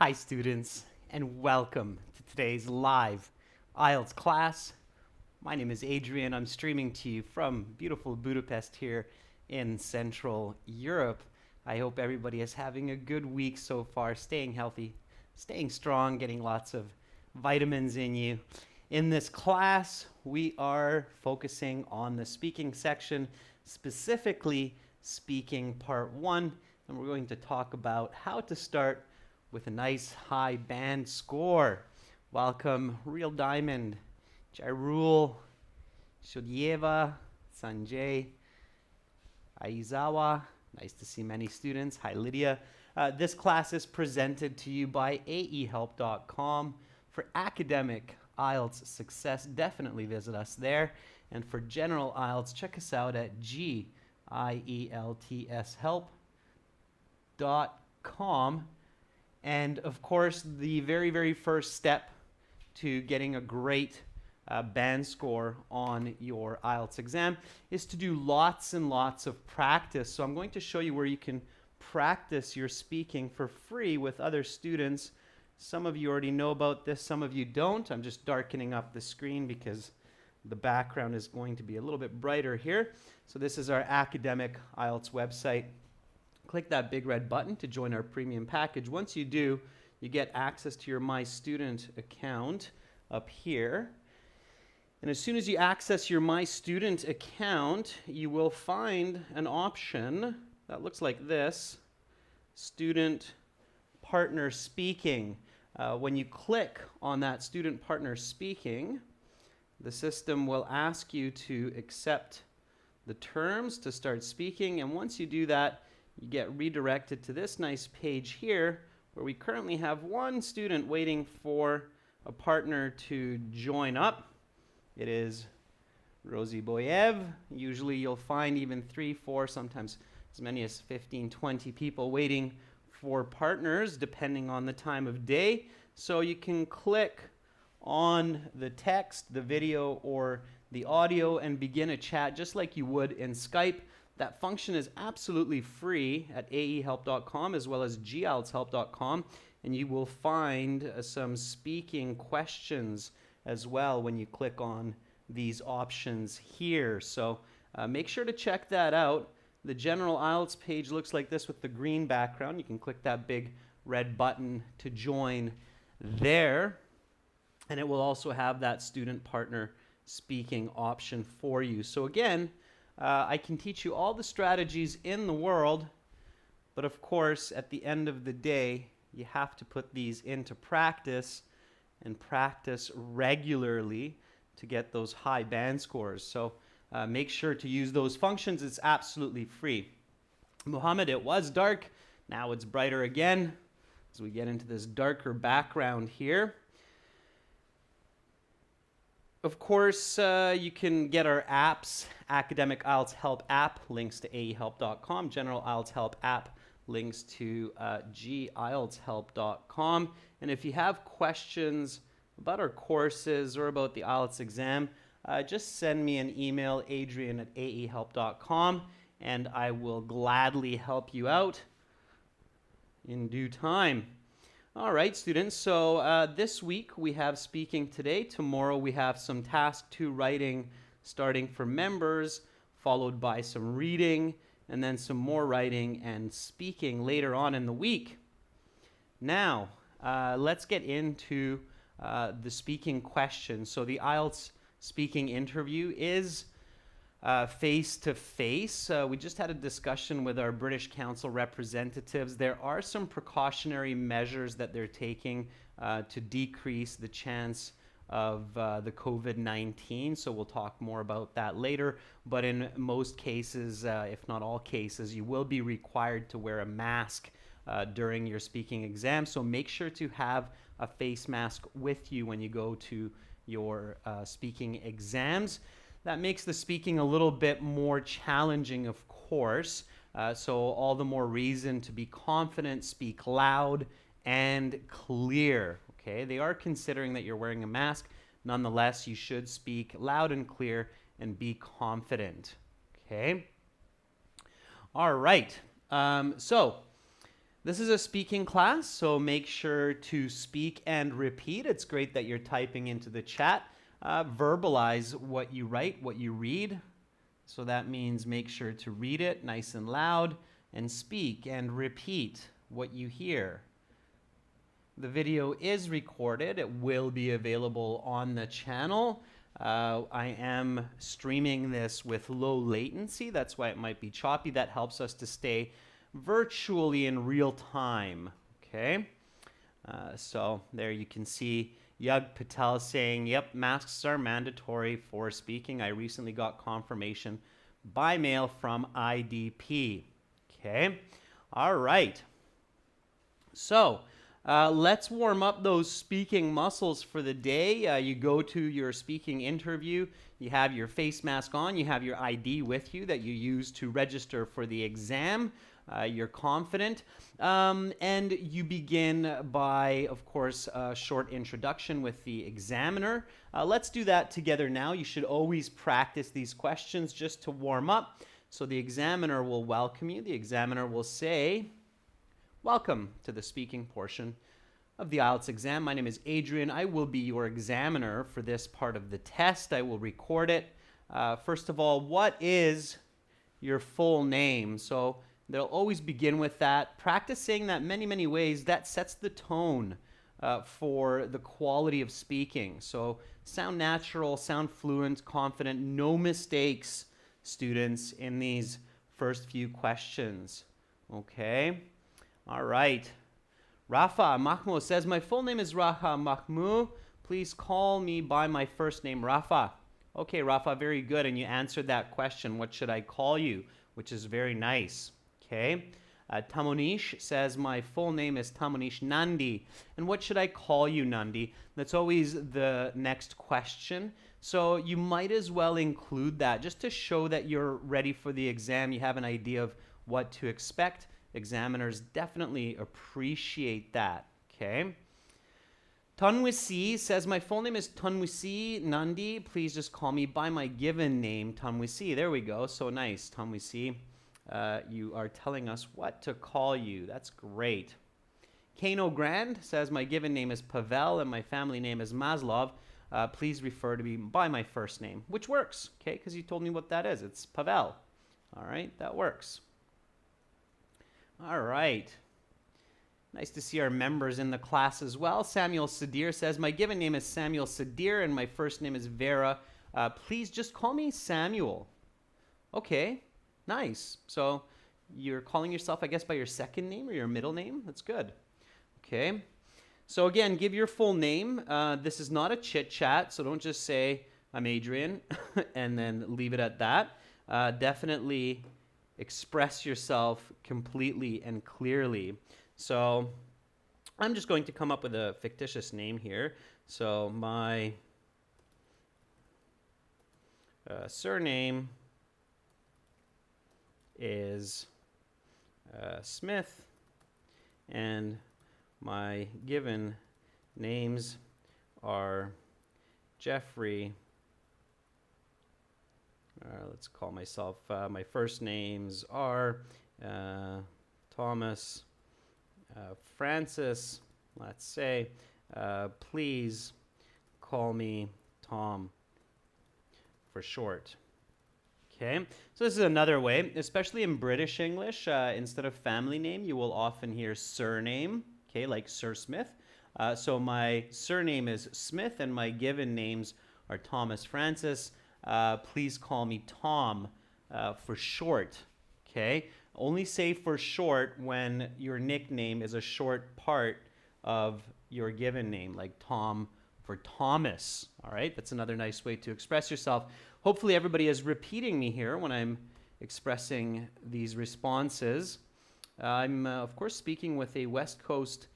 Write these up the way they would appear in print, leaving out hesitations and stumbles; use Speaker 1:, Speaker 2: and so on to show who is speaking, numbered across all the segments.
Speaker 1: Hi students, and welcome to today's live IELTS class. My name is Adrian. I'm streaming to you from beautiful Budapest here in Central Europe. I hope everybody is having a good week so far, staying healthy, staying strong, getting lots of vitamins in you. In this class, we are focusing on the speaking section, specifically speaking part 1, and we're going to talk about how to start with a nice high band score. Welcome, Real Diamond, Jairul, Shudyeva, Sanjay, Aizawa. Nice to see many students. Hi, Lydia. This class is presented to you by aehelp.com. For academic IELTS success, definitely visit us there. And for general IELTS, check us out at gieltshelp.com. And of course, the very first step to getting a great band score on your IELTS exam is to do lots and lots of practice. So I'm going to show you where you can practice your speaking for free with other students. Some of you already know about this, some of you don't. I'm just darkening up the screen because the background is going to be a little bit brighter here. So this is our academic IELTS website. Click that big red button to join our premium package. Once you do, you get access to your My Student account up here. And as soon as you access your My Student account, you will find an option that looks like this, Student Partner Speaking. When you click on that Student Partner Speaking, the system will ask you to accept the terms to start speaking. And once you do that, you get redirected to this nice page here where we currently have one student waiting for a partner to join up. It is Rosie Boyev. Usually you'll find even 3, 4, sometimes as many as 15, 20 people waiting for partners depending on the time of day. So you can click on the text, the video, or the audio and begin a chat just like you would in Skype. That function is absolutely free at aehelp.com as well as gieltshelp.com, and you will find some speaking questions as well when you click on these options here. So make sure to check that out. The general IELTS page looks like this with the green background. You can click that big red button to join there, and it will also have that student partner speaking option for you. So again, I can teach you all the strategies in the world, but of course, at the end of the day, you have to put these into practice and practice regularly to get those high band scores. So make sure to use those functions. It's absolutely free. Mohammed, it was dark. Now it's brighter again as we get into this darker background here. Of course, you can get our apps, Academic IELTS Help app, links to aehelp.com, General IELTS Help app, links to gieltshelp.com. And if you have questions about our courses or about the IELTS exam, just send me an email, adrian@aehelp.com, and I will gladly help you out in due time. All right, students, so this week we have speaking today. Tomorrow we have some task 2 writing starting for members, followed by some reading, and then some more writing and speaking later on in the week. Now, let's get into the speaking questions. So the IELTS speaking interview is face-to-face. We just had a discussion with our British Council representatives. There are some precautionary measures that they're taking to decrease the chance of the COVID-19, so we'll talk more about that later. But in most cases, if not all cases, you will be required to wear a mask during your speaking exam, so make sure to have a face mask with you when you go to your speaking exams. That makes the speaking a little bit more challenging, of course, so all the more reason to be confident, speak loud and clear, okay? They are considering that you're wearing a mask. Nonetheless, you should speak loud and clear and be confident, okay? All right, so This is a speaking class, so make sure to speak and repeat. It's great that you're typing into the chat. Verbalize what you write, what you read. So that means make sure to read it nice and loud and speak and repeat what you hear. The video is recorded. It will be available on the channel. I am streaming this with low latency. That's why it might be choppy. That helps us to stay virtually in real time. Okay. So there you can see Yug Patel saying, yep, masks are mandatory for speaking. I recently got confirmation by mail from IDP. Okay. All right. So let's warm up those speaking muscles for the day. You go to your speaking interview. You have your face mask on. You have your ID with you that you use to register for the exam. You're confident. And you begin by, of course, a short introduction with the examiner. Let's do that together now. You should always practice these questions just to warm up. So the examiner will welcome you. The examiner will say, welcome to the speaking portion of the IELTS exam. My name is Adrian. I will be your examiner for this part of the test. I will record it. First of all, what is your full name? So they'll always begin with that. Practice saying that many ways. That sets the tone for the quality of speaking. So sound natural, sound fluent, confident, no mistakes, students, in these first few questions. Okay? All right. Rafa Mahmoud says, my full name is Rafa Mahmoud. Please call me by my first name, Rafa. Okay, Rafa, very good. And you answered that question, what should I call you? Which is very nice. Okay. Tamonish says, my full name is Tamonish Nandi. And what should I call you, Nandi? That's always the next question. So you might as well include that just to show that you're ready for the exam. You have an idea of what to expect. Examiners definitely appreciate that. Okay. Tanwisi says, my full name is Tanwisi Nandi. Please just call me by my given name, Tanwisi. There we go. So nice, Tanwisi. You are telling us what to call you. That's great. Kano Grand says, my given name is Pavel and my family name is Maslov. Please refer to me by my first name, which works, okay, because you told me what that is. It's Pavel. All right, that works. All right. Nice to see our members in the class as well. Samuel Sadir says, my given name is Samuel Sadir and my first name is Vera. Please just call me Samuel. Okay. Nice. So you're calling yourself, I guess, by your second name or your middle name? That's good. Okay. So again, give your full name. This is not a chit chat, so don't just say, I'm Adrian, and then leave it at that. Definitely express yourself completely and clearly. So I'm just going to come up with a fictitious name here. So my surname is Smith, and my given names are Jeffrey. Let's call myself, my first names are Thomas, Francis, let's say. Please call me Tom for short. Okay, so this is another way, especially in British English. Instead of family name, you will often hear surname, okay, like Sir Smith. So my surname is Smith and my given names are Thomas Francis. Please call me Tom for short, okay? Only say for short when your nickname is a short part of your given name, like Tom for Thomas, all right? That's another nice way to express yourself. Hopefully everybody is repeating me here when I'm expressing these responses. I'm, of course, speaking with a West Coast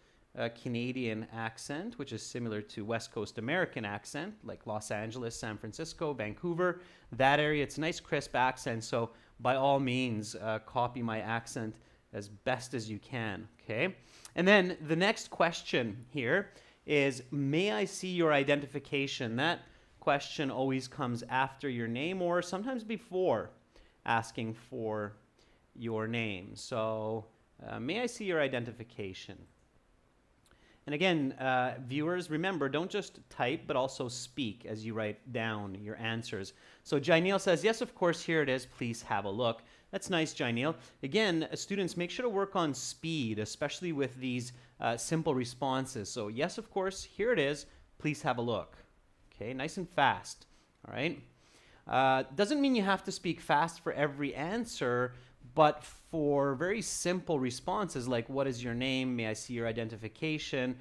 Speaker 1: Canadian accent, which is similar to West Coast American accent, like Los Angeles, San Francisco, Vancouver, that area. It's a nice, crisp accent, so by all means, copy my accent as best as you can, okay? And then the next question here is, may I see your identification? That question always comes after your name or sometimes before asking for your name. So May I see your identification? And again, viewers, remember, don't just type, but also speak as you write down your answers. So Jaineel says, yes, of course, here it is. Please have a look. That's nice, Jaineel. Again, students, make sure to work on speed, especially with these simple responses. So yes, of course, here it is. Please have a look. Okay, nice and fast. All right. Doesn't mean you have to speak fast for every answer, but for very simple responses like what is your name, may I see your identification,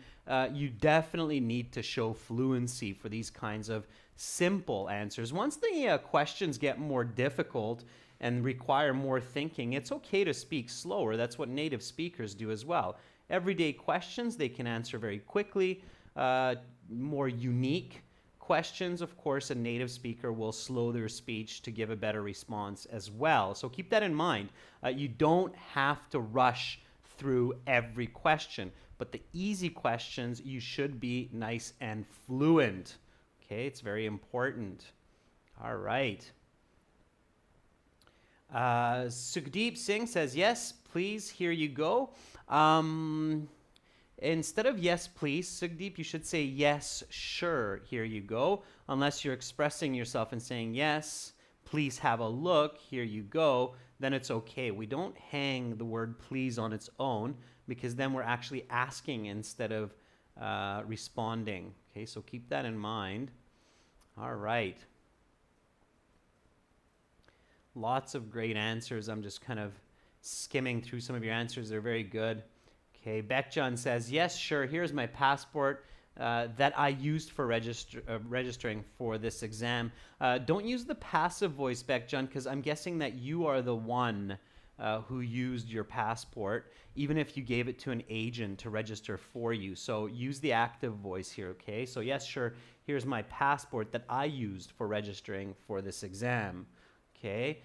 Speaker 1: you definitely need to show fluency for these kinds of simple answers. Once the questions get more difficult and require more thinking, it's okay to speak slower. That's what native speakers do as well. Everyday questions they can answer very quickly. More unique questions, of course, a native speaker will slow their speech to give a better response as well. So keep that in mind. You don't have to rush through every question, but the easy questions, you should be nice and fluent. Okay, it's very important. All right. Sukhdeep Singh says, yes, please, here you go. Instead of yes, please, Sukhdeep, you should say yes, sure, here you go. Unless you're expressing yourself and saying yes, please have a look, here you go, then it's okay. We don't hang the word please on its own because then we're actually asking instead of responding. Okay, so keep that in mind. All right. Lots of great answers. I'm just kind of skimming through some of your answers. They're very good. Okay, Beckjan says, yes, sure, here's my passport that I used for registering for this exam. Don't use the passive voice, Beckjan, because I'm guessing that you are the one who used your passport, even if you gave it to an agent to register for you. So use the active voice here, okay? So yes, sure, here's my passport that I used for registering for this exam. Okay,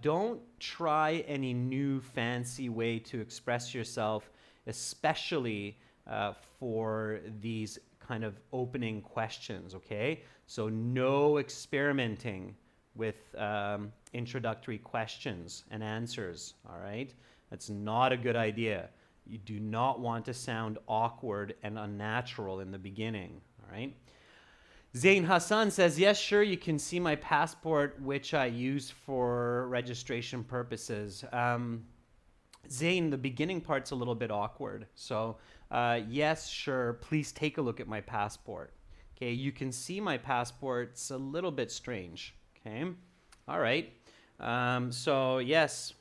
Speaker 1: don't try any new fancy way to express yourself, especially for these kind of opening questions, okay? So no experimenting with introductory questions and answers, all right? That's not a good idea. You do not want to sound awkward and unnatural in the beginning, all right? Zain Hassan says, yes, sure, you can see my passport, which I use for registration purposes. Zain, the beginning part's a little bit awkward. So, yes, sure, please take a look at my passport. Okay, you can see my passport. It's a little bit strange. Okay, all right. So, yes,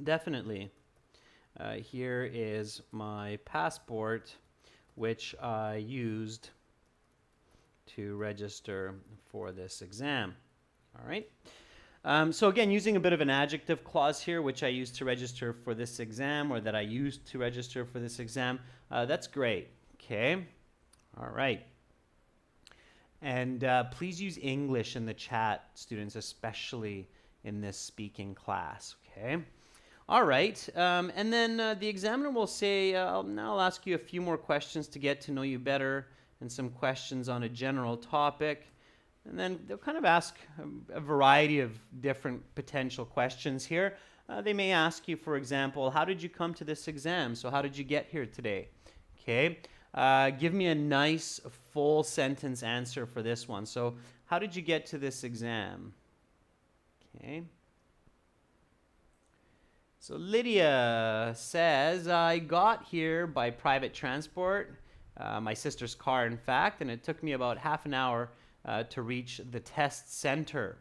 Speaker 1: definitely. Here is my passport, which I used to register for this exam. All right. So again, using a bit of an adjective clause here, which I used to register for this exam, or that I used to register for this exam, that's great. Okay. All right. And please use English in the chat, students, especially in this speaking class. Okay. All right. And then the examiner will say, now I'll ask you a few more questions to get to know you better, and some questions on a general topic. And then they'll kind of ask a variety of different potential questions here. They may ask you, for example, how did you come to this exam? So how did you get here today? Okay. Give me a nice full sentence answer for this one. So how did you get to this exam? Okay. So Lydia says, I got here by private transport. My sister's car, in fact, and it took me about half an hour to reach the test center.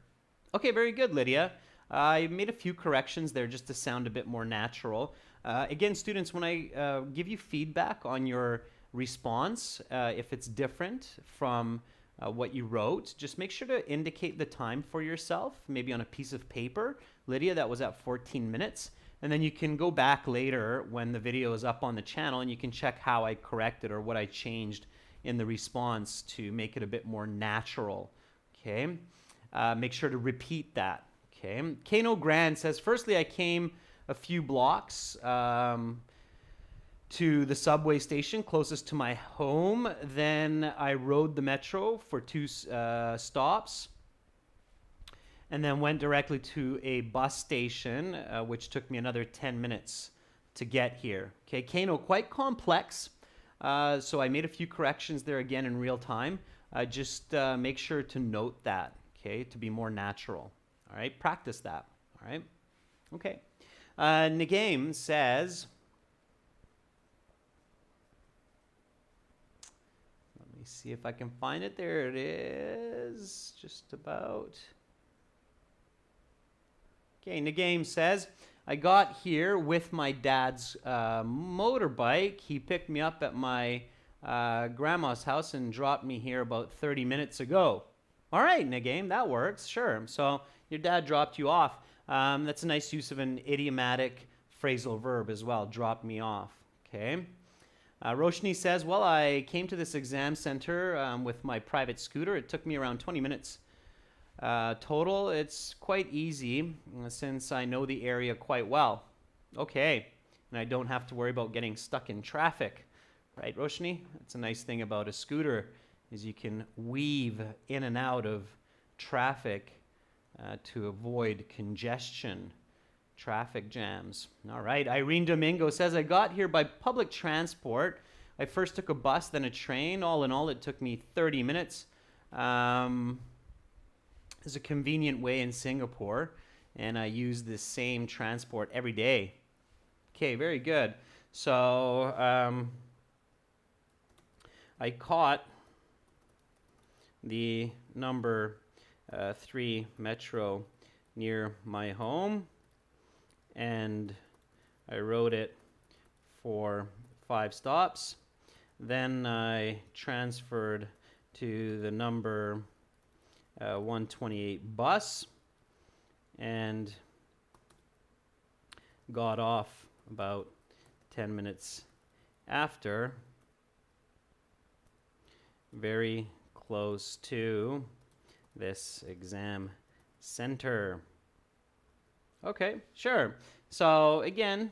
Speaker 1: Okay, very good, Lydia. I made a few corrections there just to sound a bit more natural. Again, students, when I give you feedback on your response, if it's different from what you wrote, just make sure to indicate the time for yourself, maybe on a piece of paper. Lydia, that was at 14 minutes. And then you can go back later when the video is up on the channel and you can check how I corrected or what I changed in the response to make it a bit more natural. Okay. Make sure to repeat that. Okay. Kano Grand says, firstly, I came a few blocks to the subway station closest to my home. Then I rode the metro for 2 stops. And then went directly to a bus station, which took me another 10 minutes. to get here. Okay, Kano, quite complex. So I made a few corrections there again in real time. Just make sure to note that, okay, to be more natural. All right, practice that. All right, okay. Nagame says, let me see if I can find it. There it is, just about. Okay, Nagame says, I got here with my dad's motorbike. He picked me up at my grandma's house and dropped me here about 30 minutes ago. All right, Nagame, that works, sure. So your dad dropped you off. That's a nice use of an idiomatic phrasal verb as well, drop me off, okay? Roshni says, well, I came to this exam center with my private scooter. It took me around 20 minutes total. It's quite easy since I know the area quite well. Okay, and I don't have to worry about getting stuck in traffic. Right, Roshni? That's a nice thing about a scooter, is you can weave in and out of traffic to avoid congestion, traffic jams. All right, Irene Domingo says, I got here by public transport. I first took a bus, then a train. All in all, it took me 30 minutes. There's a convenient way in Singapore, and I use this same transport every day. Okay, very good. So I caught the number 3 metro near my home, and I rode it for 5 stops. Then I transferred to the number 128 bus and got off about 10 minutes after, very close to this exam center. Okay, sure. So again,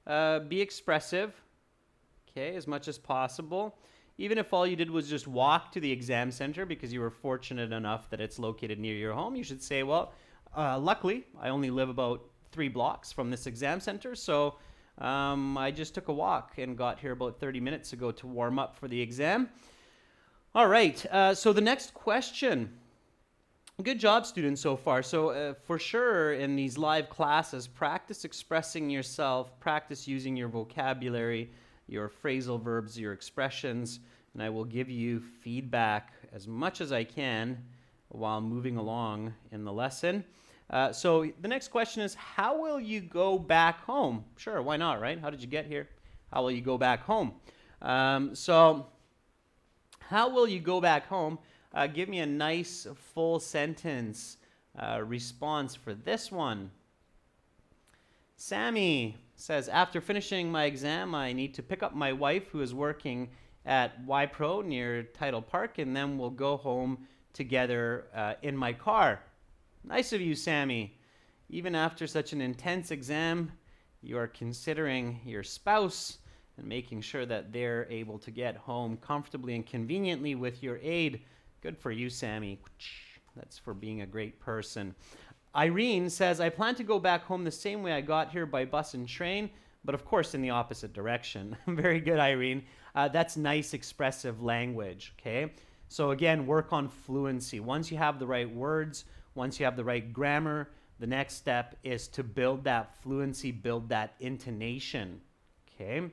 Speaker 1: be expressive, okay, as much as possible. Even if all you did was just walk to the exam center because you were fortunate enough that it's located near your home, you should say, well, luckily, I only live about 3 blocks from this exam center, so I just took a walk and got here about 30 minutes ago to warm up for the exam. All right, so the next question. Good job, students, so far. So for sure, in these live classes, practice expressing yourself, practice using your vocabulary, your phrasal verbs, your expressions, and I will give you feedback as much as I can while moving along in the lesson. So the next question is, how will you go back home? Sure, why not, right? How did you get here? How will you go back home? So how will you go back home? Give me a nice full sentence response for this one. Sammy says, after finishing my exam, I need to pick up my wife who is working at YPro near Tidal Park, and then we'll go home together in my car. Nice of you, Sammy. Even after such an intense exam, you are considering your spouse and making sure that they're able to get home comfortably and conveniently with your aid. Good for you, Sammy. That's for being a great person. Irene says, I plan to go back home the same way I got here by bus and train, but of course in the opposite direction. Very good, Irene. That's nice expressive language, okay? So again, work on fluency. Once you have the right words, once you have the right grammar, the next step is to build that fluency, build that intonation, okay?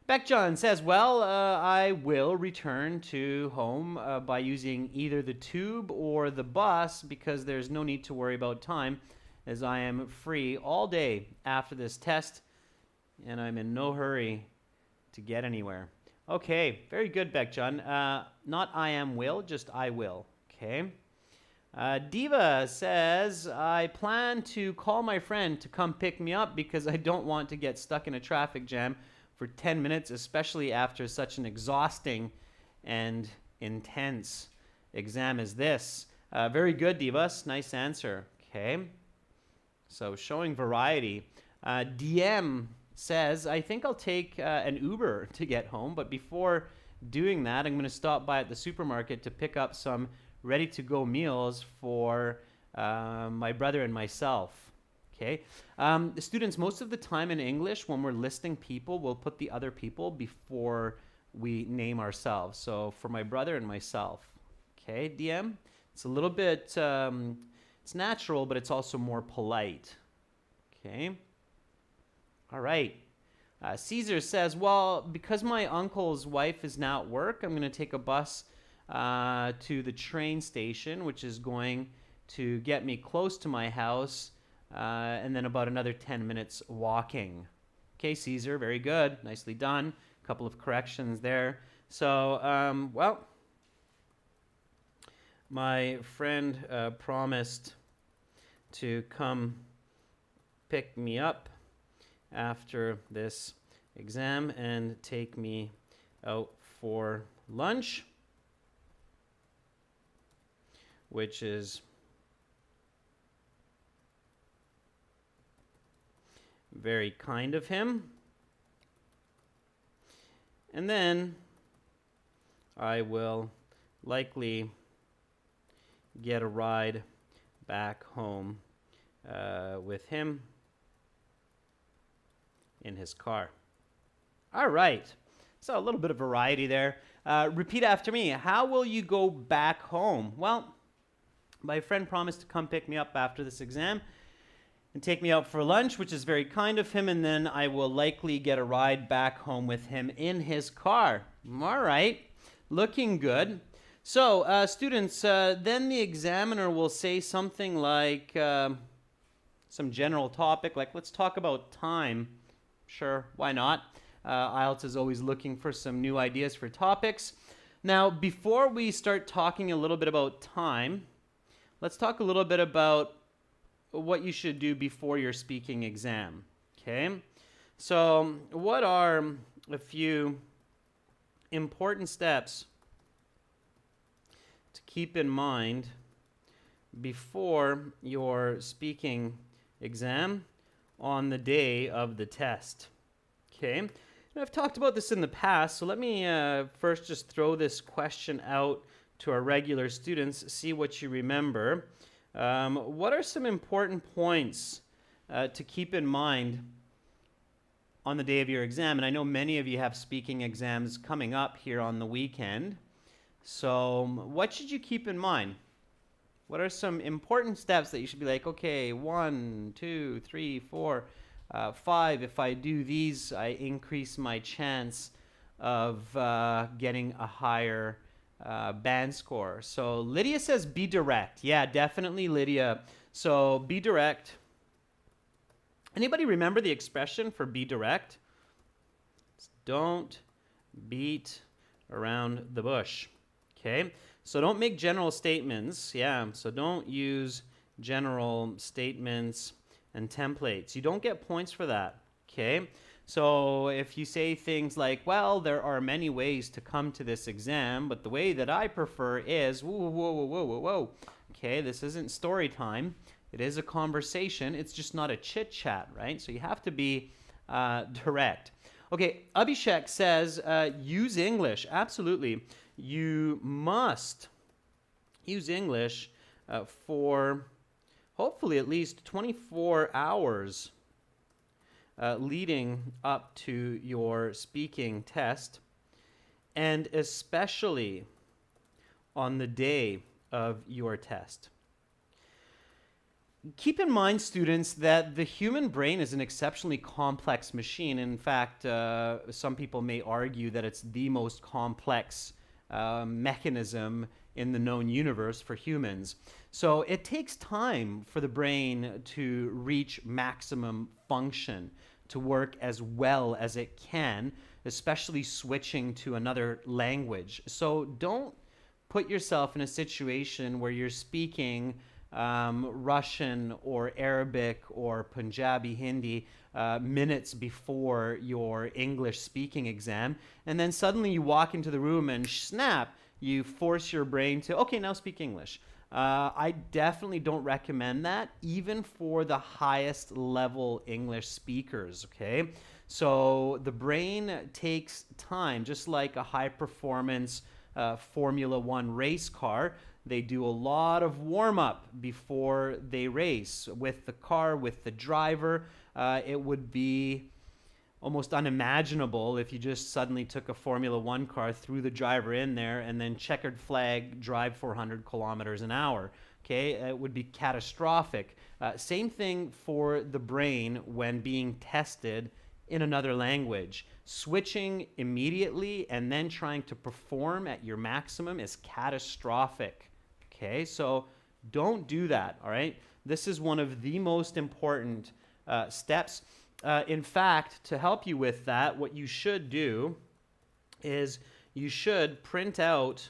Speaker 1: Beckjohn says, well, I will return to home by using either the tube or the bus because there's no need to worry about time as I am free all day after this test and I'm in no hurry to get anywhere. Okay, very good, Beckjohn. Not I am will, just I will, okay? Diva says, I plan to call my friend to come pick me up because I don't want to get stuck in a traffic jam for 10 minutes, especially after such an exhausting and intense exam as this. Very good, Divas. Nice answer. Okay. So showing variety. DM says, I think I'll take an Uber to get home, but before doing that, I'm going to stop by at the supermarket to pick up some ready-to-go meals for my brother and myself. Okay. Students, most of the time in English, when we're listing people, we'll put the other people before we name ourselves. So for my brother and myself. Okay, DM? It's a little bit, it's natural, but it's also more polite. Okay. All right. Caesar says, well, because my uncle's wife is now at work, I'm going to take a bus to the train station, which is going to get me close to my house, and then about another 10 minutes walking. Okay, Caesar, very good. Nicely done. A couple of corrections there. So, well, my friend promised to come pick me up after this exam and take me out for lunch, which is very kind of him. And then I will likely get a ride back home with him in his car. All right. So a little bit of variety there. Repeat after me. How will you go back home? Well, my friend promised to come pick me up after this exam and take me out for lunch, which is very kind of him, and then I will likely get a ride back home with him in his car. All right. Looking good. So, students, then the examiner will say something like some general topic, like let's talk about time. Sure, why not? IELTS is always looking for some new ideas for topics. Now, before we start talking a little bit about time, let's talk a little bit about what you should do before your speaking exam. Okay? So, what are a few important steps to keep in mind before your speaking exam on the day of the test? Okay, and I've talked about this in the past, so let me first just throw this question out to our regular students, see what you remember. What are some important points to keep in mind on the day of your exam? And I know many of you have speaking exams coming up here on the weekend. So what should you keep in mind? What are some important steps that you should be like, okay, 1, 2, 3, 4, 5. If I do these, I increase my chance of getting a higher band score. So Lydia says be direct. Yeah, definitely, Lydia. So be direct. Anybody remember the expression for be direct? Don't beat around the bush. Okay, so don't make general statements. Yeah, so don't use general statements and templates. You don't get points for that. Okay, so if you say things like, well, there are many ways to come to this exam, but the way that I prefer is, whoa, whoa, whoa, whoa, whoa, whoa. Okay, this isn't story time. It is a conversation. It's just not a chit chat, right? So you have to be direct. Okay, Abhishek says, use English. Absolutely. You must use English for hopefully at least 24 hours leading up to your speaking test, and especially on the day of your test. Keep in mind, students, that the human brain is an exceptionally complex machine. In fact, some people may argue that it's the most complex mechanism in the known universe for humans. So it takes time for the brain to reach maximum function, to work as well as it can, especially switching to another language. So don't put yourself in a situation where you're speaking Russian or Arabic or Punjabi, Hindi minutes before your English speaking exam, and then suddenly you walk into the room and snap, you force your brain to, okay, now speak English. I definitely don't recommend that, even for the highest level English speakers, okay? So the brain takes time, just like a high performance Formula One race car. They do a lot of warm-up before they race with the car, with the driver. It would be almost unimaginable if you just suddenly took a Formula One car, threw the driver in there, and then checkered flag, drive 400 kilometers an hour. Okay, it would be catastrophic. Same thing for the brain when being tested in another language. Switching immediately and then trying to perform at your maximum is catastrophic. Okay, so don't do that, all right? This is one of the most important steps. In fact, to help you with that, what you should do is you should print out,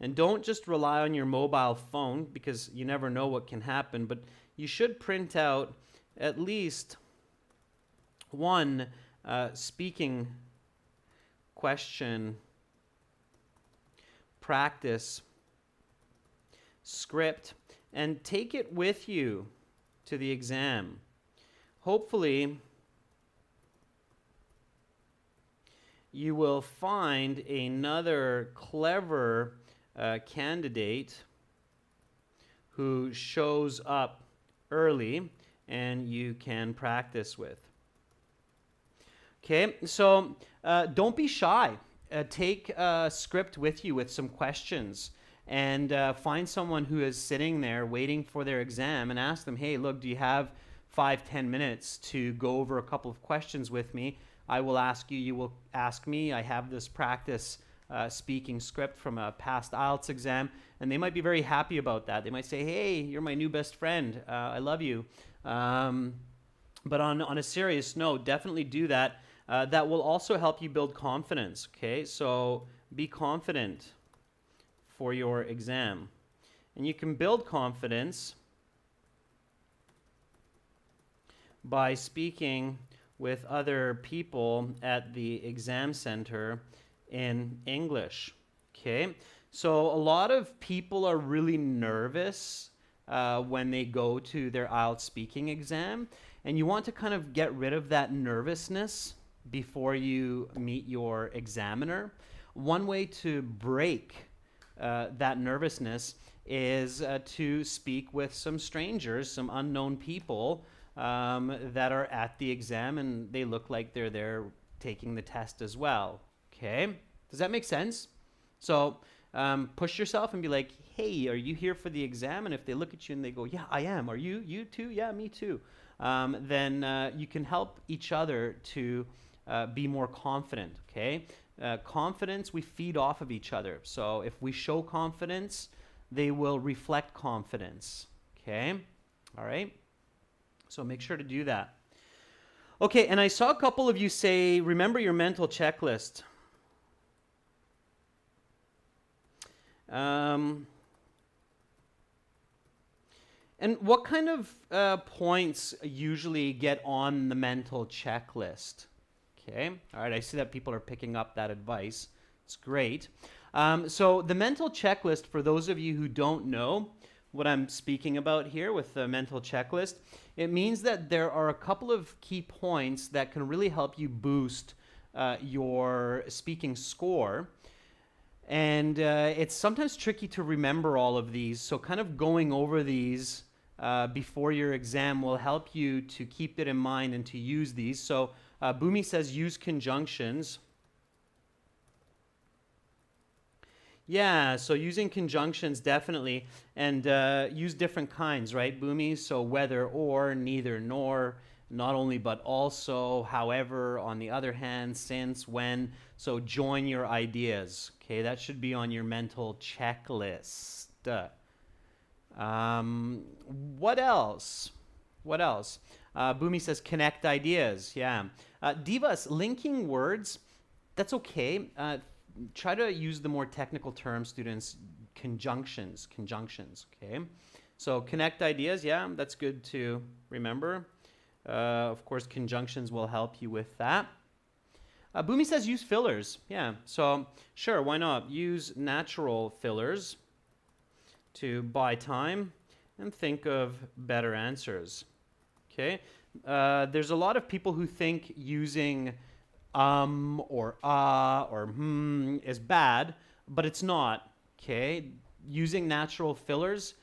Speaker 1: and don't just rely on your mobile phone because you never know what can happen, but you should print out at least one speaking question practice script and take it with you to the exam. Hopefully, you will find another clever candidate who shows up early and you can practice with. Okay, so don't be shy. Take a script with you with some questions and find someone who is sitting there waiting for their exam and ask them, hey, look, do you have 5-10 minutes to go over a couple of questions with me? I will ask you, you will ask me. I have this practice speaking script from a past IELTS exam, and they might be very happy about that. They might say, hey, you're my new best friend. I love you. But on a serious note, definitely do that. That will also help you build confidence, okay? So be confident for your exam. And you can build confidence by speaking with other people at the exam center in English, okay? So a lot of people are really nervous when they go to their IELTS speaking exam, and you want to kind of get rid of that nervousness before you meet your examiner. One way to break that nervousness is to speak with some strangers, some unknown people that are at the exam, and they look like they're there taking the test as well. Okay? Does that make sense? So push yourself and be like, hey, are you here for the exam? And if they look at you and they go, yeah, I am. Are you? You too? Yeah, me too. Then you can help each other to be more confident, okay? Confidence, we feed off of each other. So if we show confidence, they will reflect confidence, okay? All right? So make sure to do that. Okay, and I saw a couple of you say, remember your mental checklist. And what kind of points usually get on the mental checklist? Okay, all right, I see that people are picking up that advice. It's great. So the mental checklist, for those of you who don't know what I'm speaking about here with the mental checklist, it means that there are a couple of key points that can really help you boost your speaking score. And it's sometimes tricky to remember all of these, so kind of going over these before your exam will help you to keep it in mind and to use these. So Bhumi says use conjunctions. Yeah, so using conjunctions definitely, and use different kinds, right, Bhumi? So whether, or, neither, nor, not only but also, however, on the other hand, since, when. So join your ideas, okay? That should be on your mental checklist. What else? What else? Bhumi says connect ideas, yeah. Divas, linking words, that's okay. Try to use the more technical terms, students. Conjunctions, okay? So connect ideas, yeah, that's good to remember. Of course, conjunctions will help you with that. Bhumi says use fillers, yeah. So sure, why not? Use natural fillers to buy time and think of better answers, okay? There's a lot of people who think using or is bad, but it's not, okay? using natural fillers,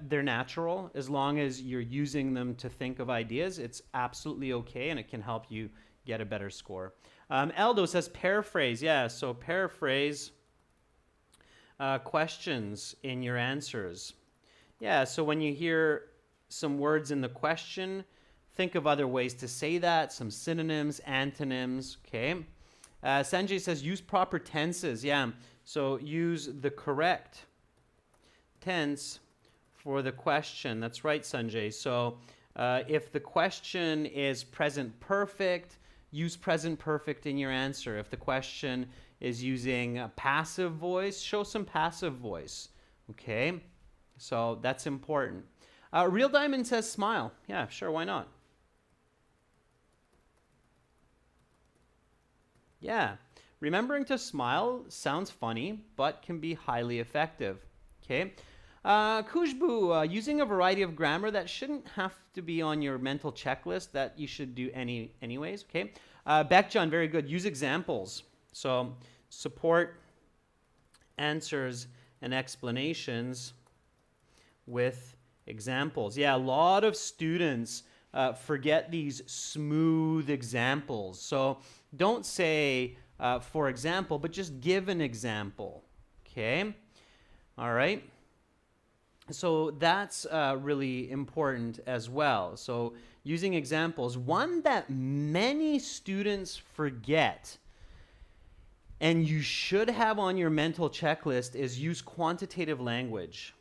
Speaker 1: they're natural. As long as you're using them to think of ideas, it's absolutely okay, and it can help you get a better score. Aldo says paraphrase. Yeah, so paraphrase questions in your answers. Yeah, so when you hear some words in the question, think of other ways to say that, some synonyms, antonyms, okay? Sanjay says use proper tenses. Yeah, so use the correct tense for the question. That's right, Sanjay. So if the question is present perfect, use present perfect in your answer. If the question is using a passive voice, show some passive voice, okay? So that's important. Real Diamond says smile. Yeah, sure, why not? Yeah, remembering to smile sounds funny, but can be highly effective, okay? Kujbu, using a variety of grammar that shouldn't have to be on your mental checklist, that you should do anyways, okay? Bekjan, very good. Use examples. So support answers and explanations with examples. Yeah, a lot of students forget these smooth examples. So don't say, for example, but just give an example, okay? All right. So that's really important as well. So using examples. One that many students forget and you should have on your mental checklist is use quantitative language.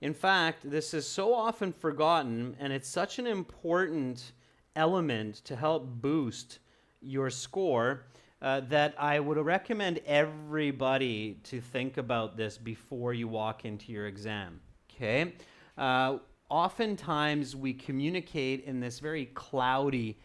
Speaker 1: In fact, this is so often forgotten, and it's such an important element to help boost your score that I would recommend everybody to think about this before you walk into your exam, okay? Oftentimes we communicate in this very cloudy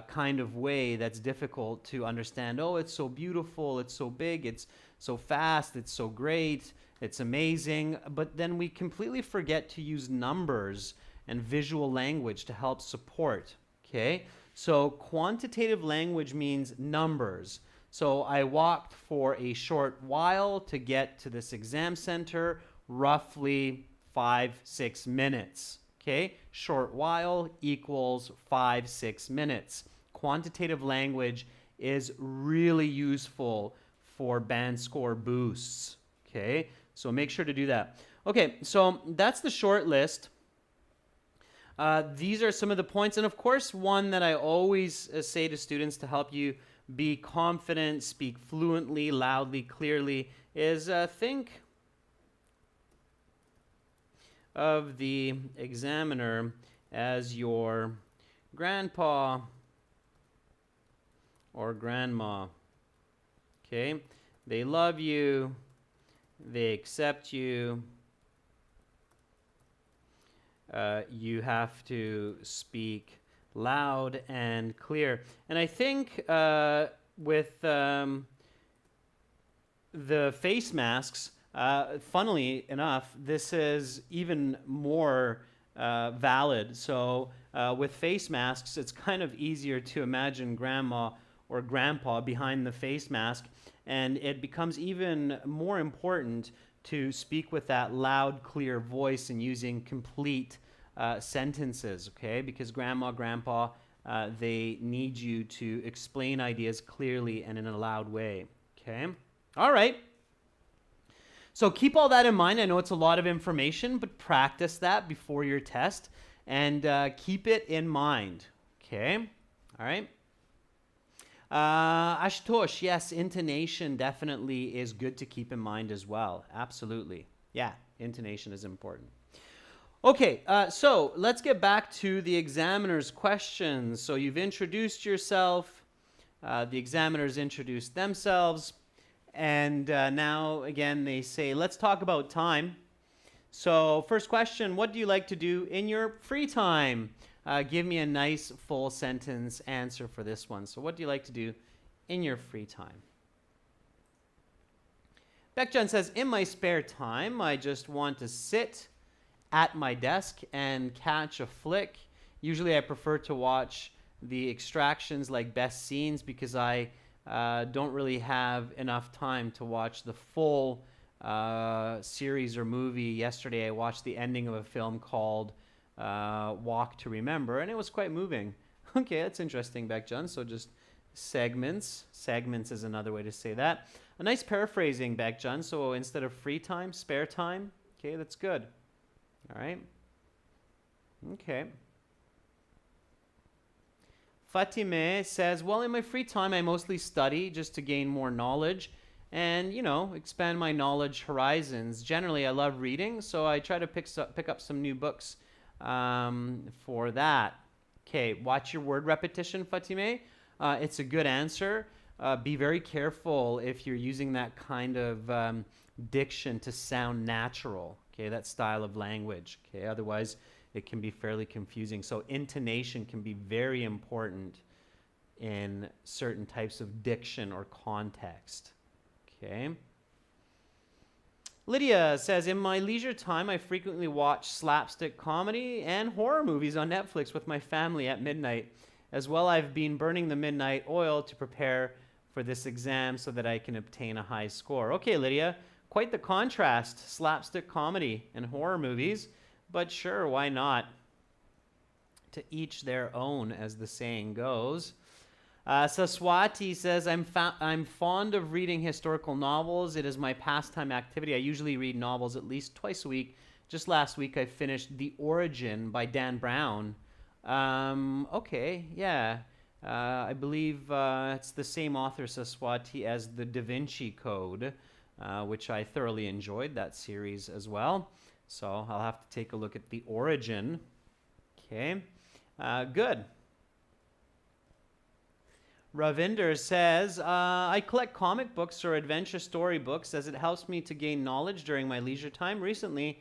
Speaker 1: kind of way that's difficult to understand. Oh, it's so beautiful, it's so big, it's so fast, it's so great, it's amazing, but then we completely forget to use numbers and visual language to help support, okay? So quantitative language means numbers. So I walked for a short while to get to this exam center, roughly 5-6 minutes, okay? Short while equals 5-6 minutes. Quantitative language is really useful for band score boosts, okay? So make sure to do that. Okay, so that's the short list. These are some of the points. And of course, one that I always say to students to help you be confident, speak fluently, loudly, clearly, is think of the examiner as your grandpa or grandma. Okay? They love you. They accept you. You have to speak loud and clear. And I think with the face masks, funnily enough, this is even more valid. So with face masks, it's kind of easier to imagine grandma or grandpa behind the face mask, and it becomes even more important to speak with that loud, clear voice and using complete sentences, okay? Because grandma, grandpa, they need you to explain ideas clearly and in a loud way, okay? All right. So keep all that in mind. I know it's a lot of information, but practice that before your test and keep it in mind, okay? All right. Ashutosh, yes, intonation definitely is good to keep in mind as well. Absolutely. Yeah, intonation is important. Okay, so let's get back to the examiner's questions. So you've introduced yourself. The examiners introduced themselves. And now, again, they say, let's talk about time. So first question, what do you like to do in your free time? Give me a nice full sentence answer for this one. So what do you like to do in your free time? Bekjan says, in my spare time, I just want to sit at my desk and catch a flick. Usually I prefer to watch the extractions like best scenes because I don't really have enough time to watch the full series or movie. Yesterday, I watched the ending of a film called Walk to Remember, and it was quite moving. Okay, that's interesting, Baekjun. So just segments. Segments is another way to say that. A nice paraphrasing, Baekjun. So instead of free time, spare time. Okay, that's good. All right. Okay. Fatime says, well, in my free time, I mostly study just to gain more knowledge and, expand my knowledge horizons. Generally, I love reading, so I try to pick up some new books for that. Okay, watch your word repetition, Fatime. It's a good answer. Be very careful if you're using that kind of diction to sound natural, okay, that style of language, okay? Otherwise, it can be fairly confusing. So intonation can be very important in certain types of diction or context, okay? Lydia says, in my leisure time, I frequently watch slapstick comedy and horror movies on Netflix with my family at midnight. As well, I've been burning the midnight oil to prepare for this exam so that I can obtain a high score. Okay, Lydia, quite the contrast, slapstick comedy and horror movies, but sure, why not? To each their own, as the saying goes. Saswati says, I'm fond of reading historical novels. It is my pastime activity. I usually read novels at least twice a week. Just last week, I finished The Origin by Dan Brown. Okay, yeah. I believe it's the same author, Saswati, as the Da Vinci Code, which I thoroughly enjoyed, that series as well. So I'll have to take a look at The Origin. Okay, good. Ravinder says, I collect comic books or adventure story books as it helps me to gain knowledge during my leisure time. Recently,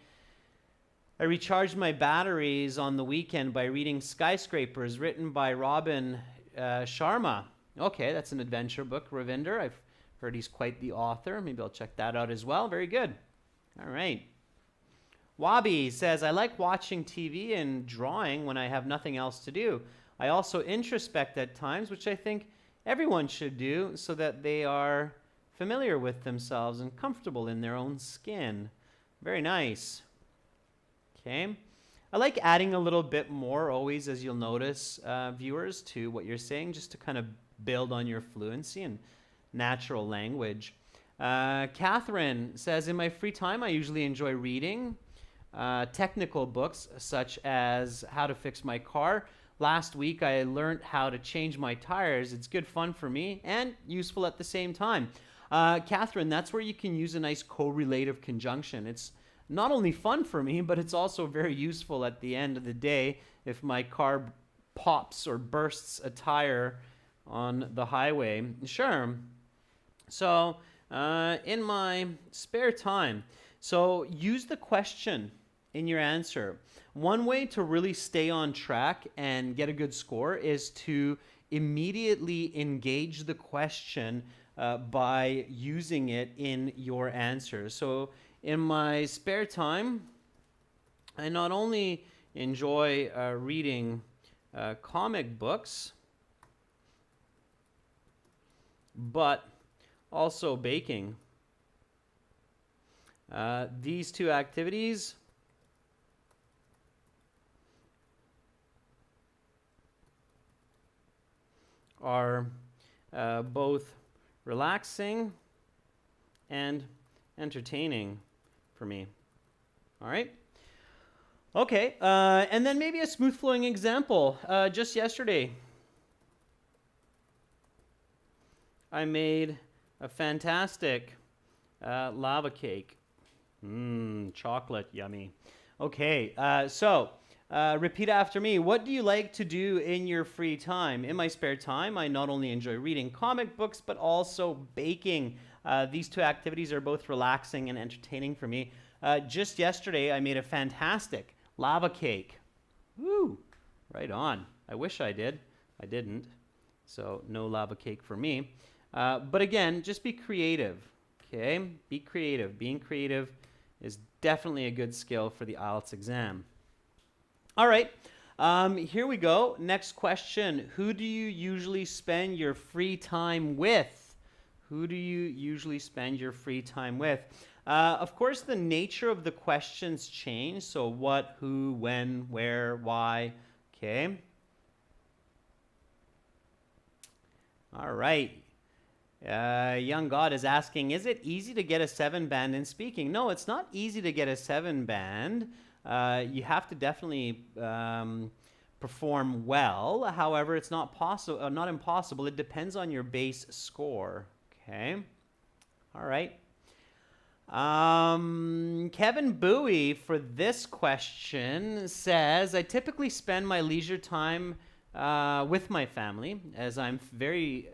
Speaker 1: I recharged my batteries on the weekend by reading Skyscrapers, written by Robin Sharma. Okay, that's an adventure book, Ravinder. I've heard he's quite the author. Maybe I'll check that out as well. Very good. All right. Wabi says, I like watching TV and drawing when I have nothing else to do. I also introspect at times, which I think everyone should do so that they are familiar with themselves and comfortable in their own skin. Very nice. Okay. I like adding a little bit more always, as you'll notice, viewers, to what you're saying, just to kind of build on your fluency and natural language. Catherine says, in my free time, I usually enjoy reading technical books such as How to Fix My Car. Last week, I learned how to change my tires. It's good fun for me and useful at the same time. Catherine, that's where you can use a nice correlative conjunction. It's not only fun for me, but it's also very useful at the end of the day if my car pops or bursts a tire on the highway. Sure. So, in my spare time, so use the question in your answer. One way to really stay on track and get a good score is to immediately engage the question by using it in your answer. So in my spare time, I not only enjoy reading comic books, but also baking. These two activities are both relaxing and entertaining for me. All right. Okay. And then maybe a smooth flowing example. Just yesterday, I made a fantastic lava cake. Chocolate, yummy. Okay, so repeat after me. What do you like to do in your free time? In my spare time, I not only enjoy reading comic books, but also baking. These two activities are both relaxing and entertaining for me. Just yesterday, I made a fantastic lava cake. Woo! Right on. I wish I did. I didn't. So no lava cake for me. But again, just be creative. Okay? Be creative. Being creative is definitely a good skill for the IELTS exam. All right. Here we go. Next question. Who do you usually spend your free time with? Who do you usually spend your free time with? Of course, the nature of the questions change. So what, who, when, where, why. Okay. All right. Young God is asking, is it easy to get a 7 band in speaking? No, it's not easy to get a 7 band. You have to definitely perform well. However, it's not possible, not impossible. It depends on your base score. Okay. All right. Kevin Bowie for this question says, I typically spend my leisure time with my family, as I'm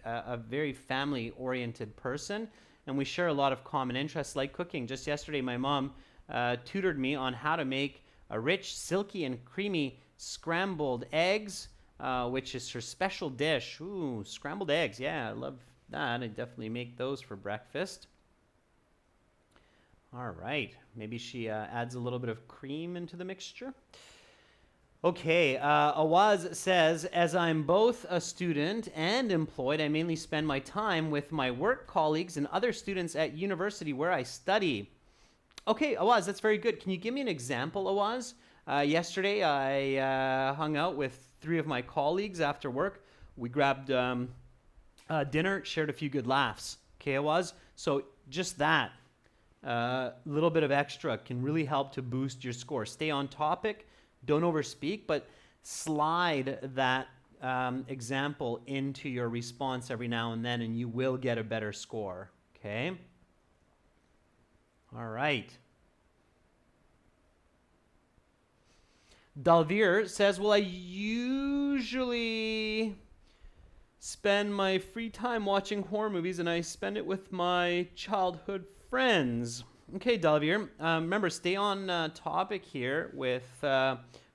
Speaker 1: a very family-oriented person, and we share a lot of common interests like cooking. Just yesterday, my mom tutored me on how to make a rich, silky, and creamy scrambled eggs, which is her special dish. Ooh, scrambled eggs. Yeah, I love that. I definitely make those for breakfast. All right. Maybe she adds a little bit of cream into the mixture. Okay, Awaz says, as I'm both a student and employed, I mainly spend my time with my work colleagues and other students at university where I study. Okay, Awaz, that's very good. Can you give me an example, Awaz? Yesterday, I hung out with 3 of my colleagues after work. We grabbed dinner, shared a few good laughs. Okay, Awaz? So just that, little bit of extra can really help to boost your score. Stay on topic. Don't overspeak, but slide that example into your response every now and then, and you will get a better score. Okay? All right. Dalvir says, well, I usually spend my free time watching horror movies, and I spend it with my childhood friends. Okay, Dalvir, remember, stay on topic here with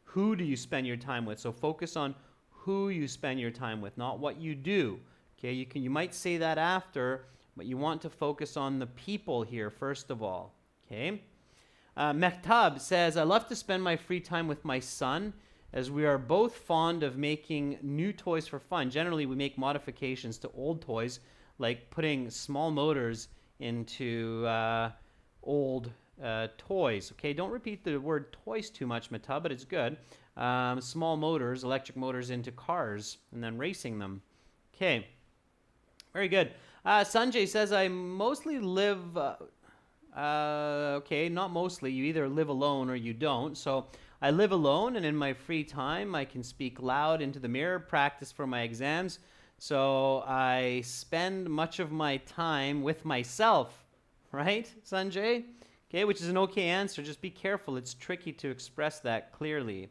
Speaker 1: who do you spend your time with. So focus on who you spend your time with, not what you do. Okay, you might say that after, but you want to focus on the people here first of all. Okay. Mehtab says, I love to spend my free time with my son, as we are both fond of making new toys for fun. Generally, we make modifications to old toys, like putting small motors into old toys. Okay, don't repeat the word toys too much, Mehtab, but it's good. Small motors, electric motors into cars, and then racing them. Okay, very good. Sanjay says, I mostly live... okay, not mostly. You either live alone or you don't. So I live alone, and in my free time, I can speak loud into the mirror, practice for my exams. So I spend much of my time with myself, right, Sanjay? Okay, which is an okay answer. Just be careful. It's tricky to express that clearly.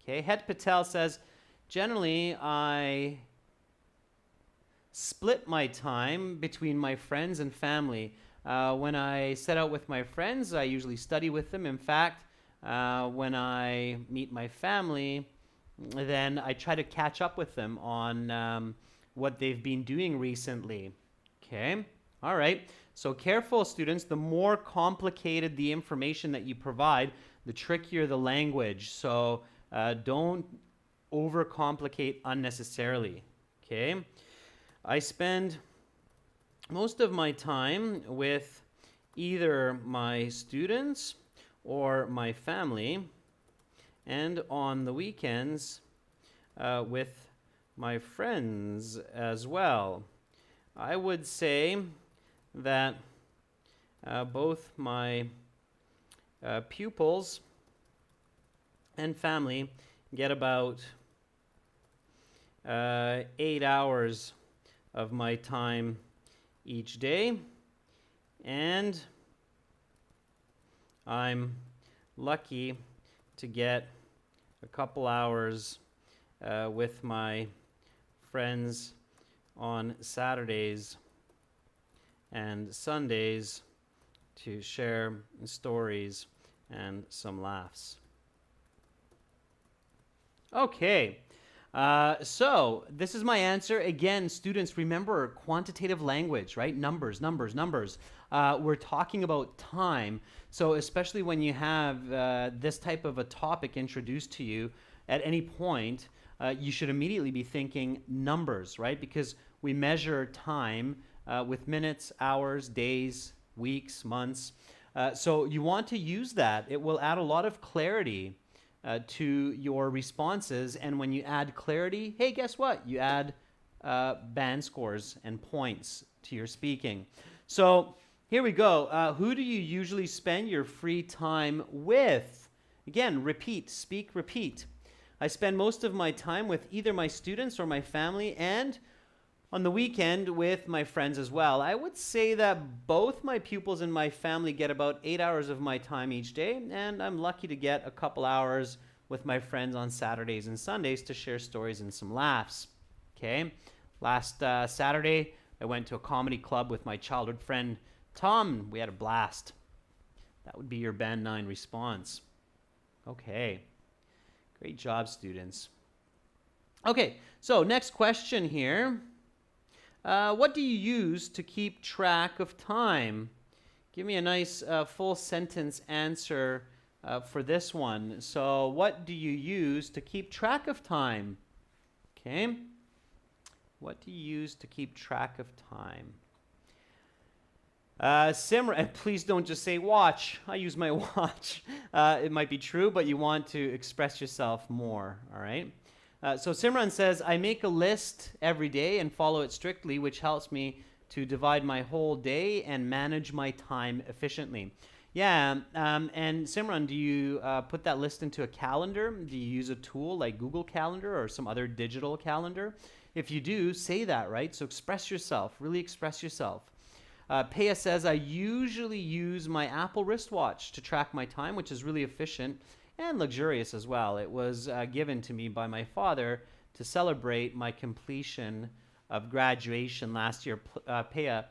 Speaker 1: Okay, Het Patel says, generally, I split my time between my friends and family. When I set out with my friends, I usually study with them. In fact, when I meet my family, then I try to catch up with them on what they've been doing recently. Okay? All right. So careful, students. The more complicated the information that you provide, the trickier the language. So don't overcomplicate unnecessarily. Okay? I spend most of my time with either my students or my family, and on the weekends with my friends as well. I would say that both my pupils and family get about 8 hours of my time each day, and I'm lucky to get a couple hours with my friends on Saturdays and Sundays to share stories and some laughs. Okay. So this is my answer. Again, students, remember quantitative language, right? Numbers, numbers, numbers. We're talking about time. So especially when you have this type of a topic introduced to you, at any point, you should immediately be thinking numbers, right? Because we measure time with minutes, hours, days, weeks, months. So you want to use that. It will add a lot of clarity to your responses. And when you add clarity, hey, guess what? You add band scores and points to your speaking. So here we go. Who do you usually spend your free time with? Again, repeat, speak, repeat. I spend most of my time with either my students or my family, and on the weekend with my friends as well. I would say that both my pupils and my family get about 8 hours of my time each day, and I'm lucky to get a couple hours with my friends on Saturdays and Sundays to share stories and some laughs. Okay, last Saturday, I went to a comedy club with my childhood friend Tom. We had a blast. That would be your Band 9 response. Okay, great job, students. Okay, so next question here. What do you use to keep track of time? Give me a nice full sentence answer for this one. So what do you use to keep track of time? Okay. What do you use to keep track of time? Simran, please don't just say watch. I use my watch. It might be true, but you want to express yourself more, all right? So Simran says, I make a list every day and follow it strictly, which helps me to divide my whole day and manage my time efficiently. Yeah, and Simran, do you put that list into a calendar? Do you use a tool like Google Calendar or some other digital calendar? If you do, say that, right? So express yourself, really express yourself. Paya says, I usually use my Apple wristwatch to track my time, which is really efficient and luxurious as well. It was given to me by my father to celebrate my completion of graduation last year. Paya,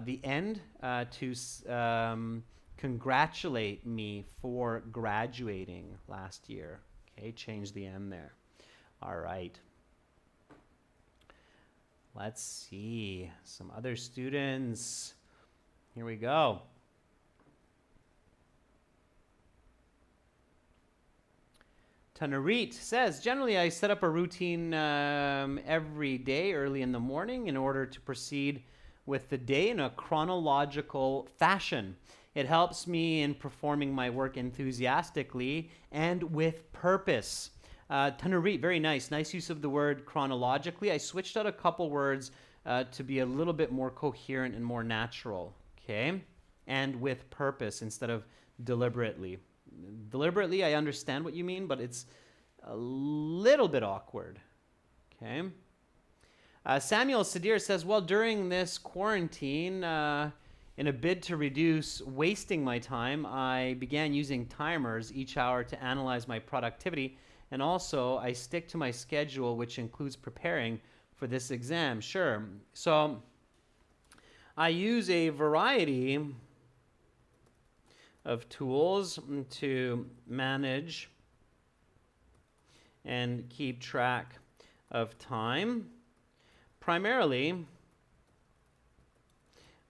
Speaker 1: the end to congratulate me for graduating last year. Okay, change the end there. All right. Let's see some other students. Here we go. Tanarit says, generally I set up a routine every day early in the morning in order to proceed with the day in a chronological fashion. It helps me in performing my work enthusiastically and with purpose. Tanarit, very nice. Nice use of the word chronologically. I switched out a couple words to be a little bit more coherent and more natural, okay? And with purpose instead of deliberately. Deliberately, I understand what you mean, but it's a little bit awkward, okay? Samuel Sadir says, well, during this quarantine, in a bid to reduce wasting my time, I began using timers each hour to analyze my productivity. And also, I stick to my schedule, which includes preparing for this exam. Sure. So, I use a variety of tools to manage and keep track of time. Primarily,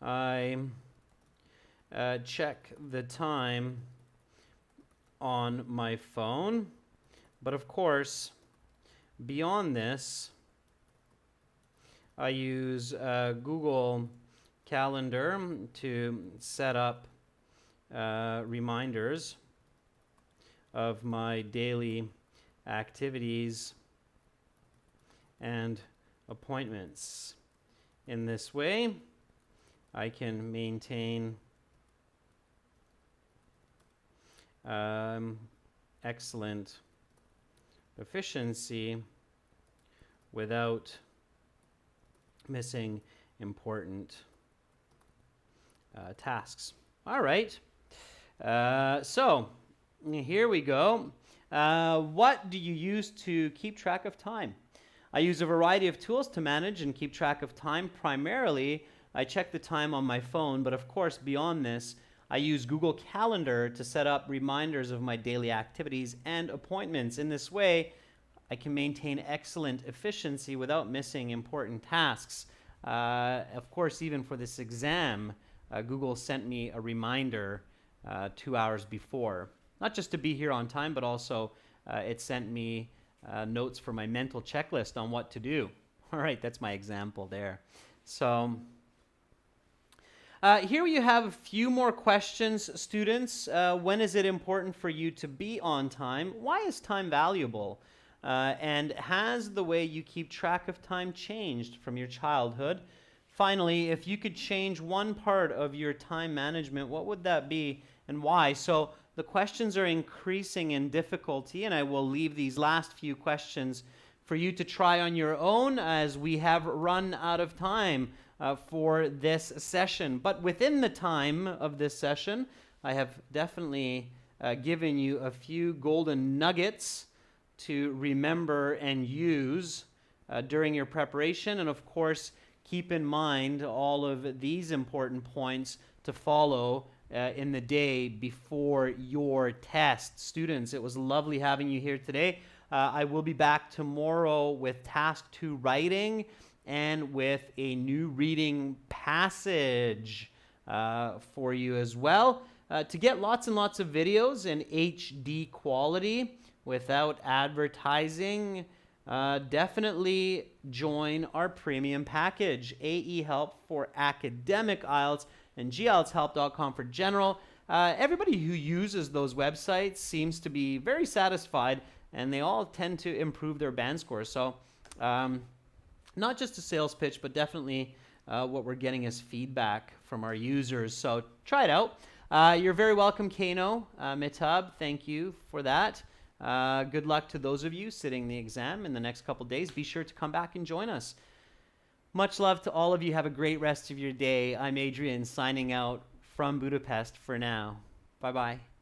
Speaker 1: I check the time on my phone. But of course, beyond this, I use Google Calendar to set up reminders of my daily activities and appointments. In this way, I can maintain excellent efficiency without missing important tasks. All right. So here we go. What do you use to keep track of time? I use a variety of tools to manage and keep track of time. Primarily, I check the time on my phone, but of course, beyond this, I use Google Calendar to set up reminders of my daily activities and appointments. In this way, I can maintain excellent efficiency without missing important tasks. Of course, even for this exam, Google sent me a reminder 2 hours before. Not just to be here on time, but also it sent me notes for my mental checklist on what to do. All right, that's my example there. So here you have a few more questions, students. When is it important for you to be on time? Why is time valuable? And has the way you keep track of time changed from your childhood? Finally, if you could change one part of your time management, what would that be and why? So the questions are increasing in difficulty, and I will leave these last few questions for you to try on your own as we have run out of time for this session. But within the time of this session, I have definitely given you a few golden nuggets to remember and use during your preparation. And of course, keep in mind all of these important points to follow in the day before your test. Students, it was lovely having you here today. I will be back tomorrow with task 2 writing and with a new reading passage for you as well. To get lots and lots of videos in HD quality without advertising, definitely join our premium package, AE Help for Academic IELTS and GIELTShelp.com for general. Everybody who uses those websites seems to be very satisfied, and they all tend to improve their band scores. So not just a sales pitch, but definitely what we're getting is feedback from our users. So try it out. You're very welcome, Kano, Mitab. Thank you for that. Good luck to those of you sitting the exam in the next couple days. Be sure to come back and join us. Much love to all of you. Have a great rest of your day. I'm Adrian, signing out from Budapest for now. Bye-bye.